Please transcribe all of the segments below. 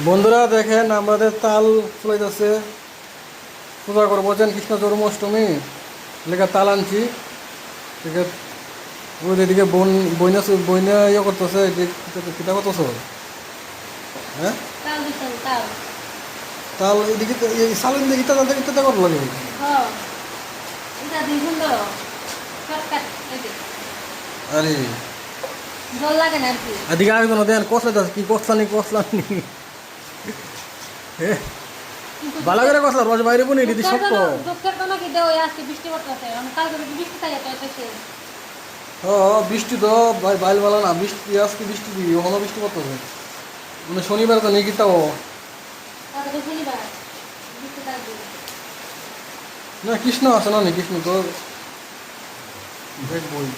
বন্ধুরা দেখেন আমাদের তাল ফুলাইতেছে। পূজা করবো বলছেন কৃষ্ণ জন্মাষ্টমী লেখা তাল আনছি। ঠিক আছে, ওই এদিকে বইনা বইনা ইয়ে করতেছে যে কিতা করতেছ। হ্যাঁ, তাল দিছেন তাল। তাল এদিকে এই সালের দিকে কিতা কিতা করবো লাগে। হ্যাঁ, এটা দিছেন তো শর্টকাট এই আরে জল লাগে না আর কি। এদিকে আরেকজন দেন কষলাইতেছে, কি কষলানি ভালো করে কষলা রস বাইরে বনি দিদি শক্ত। দুঃখের তো নাকি দেও আজকে বৃষ্টি পড়তেছে, আমি কালকে যদি বৃষ্টি থাকে তো এসে বৃষ্টি তো ভাই বাইল ভালো না, বৃষ্টি আজকে বৃষ্টি দিবি ওখানে বৃষ্টি পড়তেছে। মানে শনিবার তো নেই কিতাও তাহলে শনিবার বৃষ্টি থাকবে। না, কৃষ্ণ আছে না নি কৃষ্ণ তো দেখবই।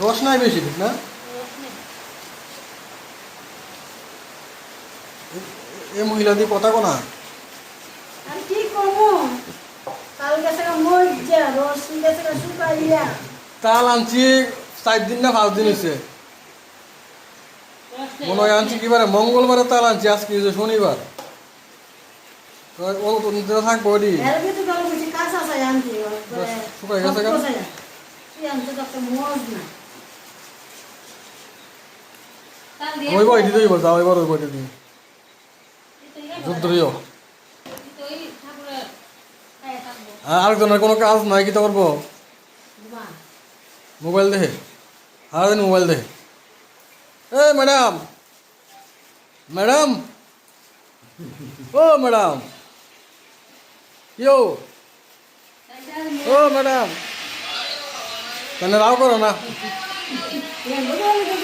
রস নাই বেশি ঠিক না। এ মহিলা দিয়ে কথা কোনা আমি কি করবো? তাল গেছে মরিচা, রস গেছে শুকাইয়া। তাল আনছি 4 দিন না 5 দিন হয়েছে মনে হয়। আনছি কিবারে মঙ্গলবারে তাল আনছি, আজকে হচ্ছে শনিবার। থাকবো ওটি এর ভিতরে গেল বুঝি কাঁচা চাই আনছি। শুকাই গেছে কেন? তুই আনতে তো একটা মজ না। তাল দিয়ে ওই বই দিতেই বলছে, ওই বার ওই বইটা দিই যুদ্ধ। তো এই ঠাকুরের খাইয়া থাকবো। আরেকজনের কোনো কাজ নাই, কি করবো? মা মোবাইল দেখে সারাদিন মোবাইল দেখে। এ ম্যাডাম, ম্যাডাম, ও ম্যাডাম, ইয়ো, ও ম্যাডাম, কেন রাও করো না। এর ভিতরে